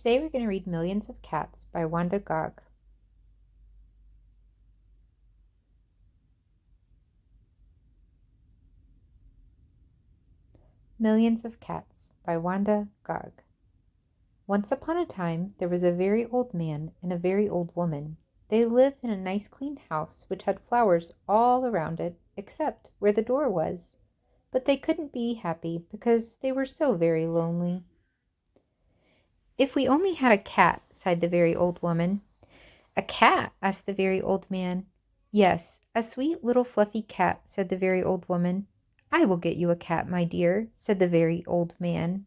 Today we're going to read Millions of Cats by Wanda. Millions of Cats by Wanda. Once upon a time there was a very old man and a very old woman. They lived in a nice clean house which had flowers all around it except where the door was. But they couldn't be happy because they were so very lonely. "If we only had a cat," sighed the very old woman. "A cat?" asked the very old man. "Yes, a sweet little fluffy cat," said the very old woman. "I will get you a cat, my dear," said the very old man.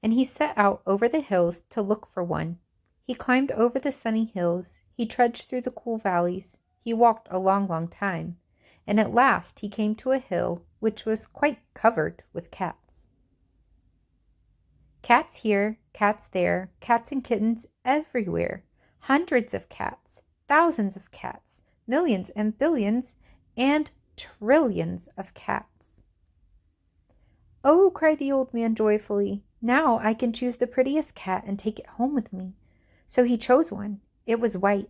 And he set out over the hills to look for one. He climbed over the sunny hills. He trudged through the cool valleys. He walked a long, long time. And at last he came to a hill which was quite covered with cats. Cats here, cats there, cats and kittens everywhere. Hundreds of cats, thousands of cats, millions and billions and trillions of cats. "Oh," cried the old man joyfully, "now I can choose the prettiest cat and take it home with me." So he chose one. It was white.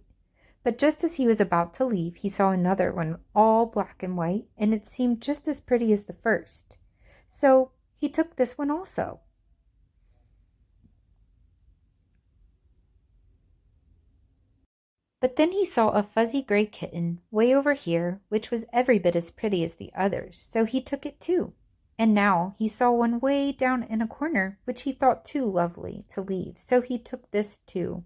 But just as he was about to leave, he saw another one all black and white, and it seemed just as pretty as the first. So he took this one also. But then he saw a fuzzy gray kitten way over here, which was every bit as pretty as the others, so he took it too. And now he saw one way down in a corner, which he thought too lovely to leave, so he took this too.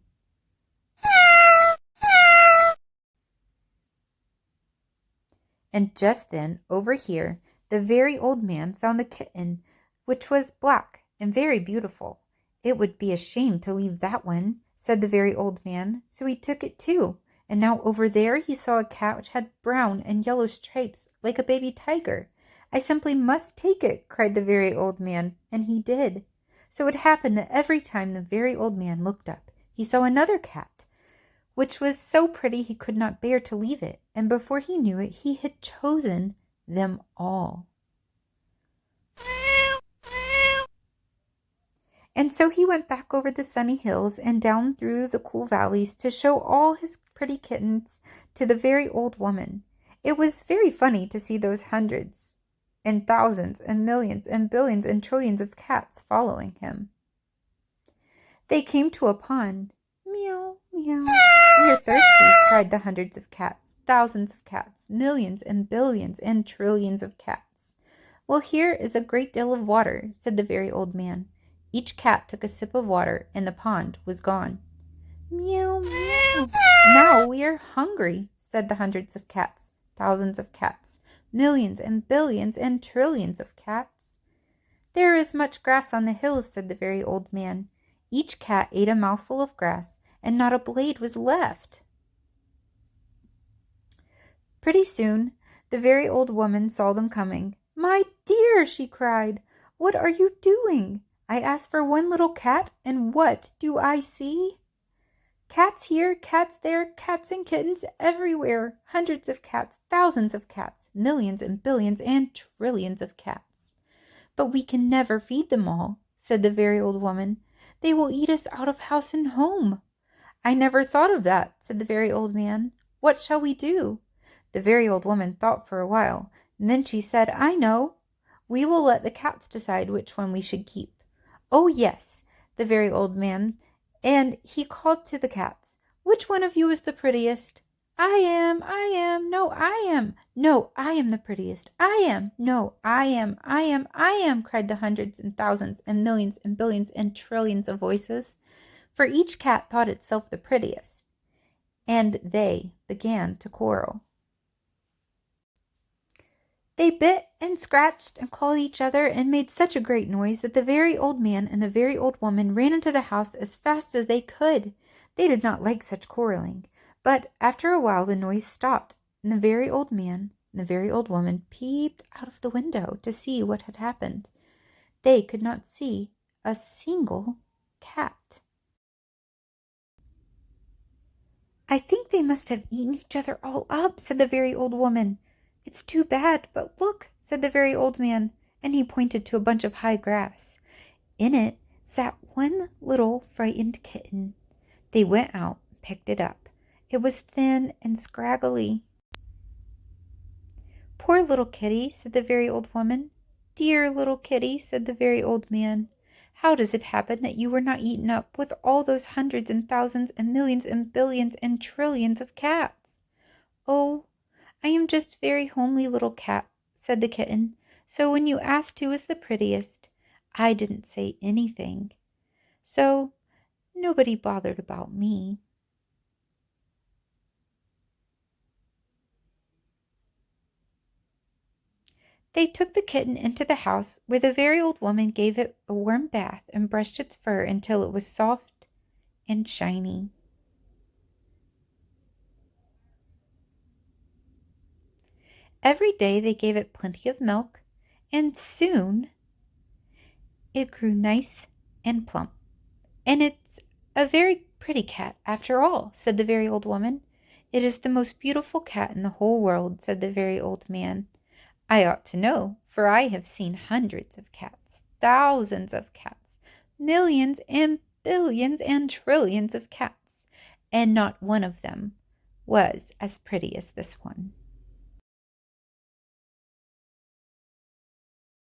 And just then, over here, the very old man found a kitten, which was black and very beautiful. "It would be a shame to leave that one," said the very old man, so he took it too. And now over there he saw a cat which had brown and yellow stripes, like a baby tiger. "I simply must take it," cried the very old man, and he did. So it happened that every time the very old man looked up, he saw another cat, which was so pretty he could not bear to leave it, and before he knew it, he had chosen them all. And so he went back over the sunny hills and down through the cool valleys to show all his pretty kittens to the very old woman. It was very funny to see those hundreds and thousands and millions and billions and trillions of cats following him. They came to a pond. "Meow, meow. We are thirsty," cried the hundreds of cats, thousands of cats, millions and billions and trillions of cats. "Well, here is a great deal of water," said the very old man. Each cat took a sip of water, and the pond was gone. "Meow, meow. Now we are hungry," said the hundreds of cats, thousands of cats, millions and billions and trillions of cats. "There is much grass on the hills," said the very old man. Each cat ate a mouthful of grass, and not a blade was left. Pretty soon, the very old woman saw them coming. "My dear," she cried, "what are you doing? I asked for one little cat, and what do I see? Cats here, cats there, cats and kittens everywhere. Hundreds of cats, thousands of cats, millions and billions and trillions of cats." "But we can never feed them all," said the very old woman. "They will eat us out of house and home." "I never thought of that," said the very old man. "What shall we do?" The very old woman thought for a while, and then she said, "I know. We will let the cats decide which one we should keep." "Oh, yes," the very old man, and he called to the cats, "Which one of you is the prettiest?" I am, no, I am, no, I am the prettiest, I am, no, I am, cried the hundreds and thousands and millions and billions and trillions of voices, for each cat thought itself the prettiest, and they began to quarrel. They bit and scratched and clawed each other and made such a great noise that the very old man and the very old woman ran into the house as fast as they could. They did not like such quarreling, but after a while the noise stopped, and the very old man and the very old woman peeped out of the window to see what had happened. They could not see a single cat. "I think they must have eaten each other all up," said the very old woman. "It's too bad, but look," said the very old man, and he pointed to a bunch of high grass. In it sat one little frightened kitten. They went out and picked it up. It was thin and scraggly. Poor little kitty, said the very old woman. Dear little kitty, said the very old man. How does it happen that you were not eaten up with all those hundreds and thousands and millions and billions and trillions of cats? Oh, I am just very homely little cat, said the kitten. So when you asked who was the prettiest, I didn't say anything. So nobody bothered about me. They took the kitten into the house, where the very old woman gave it a warm bath and brushed its fur until it was soft and shiny. Every day they gave it plenty of milk, and soon it grew nice and plump. And it's a very pretty cat after all, said the very old woman. It is the most beautiful cat in the whole world, said the very old man. I ought to know, for I have seen hundreds of cats, thousands of cats, millions and billions and trillions of cats, and not one of them was as pretty as this one.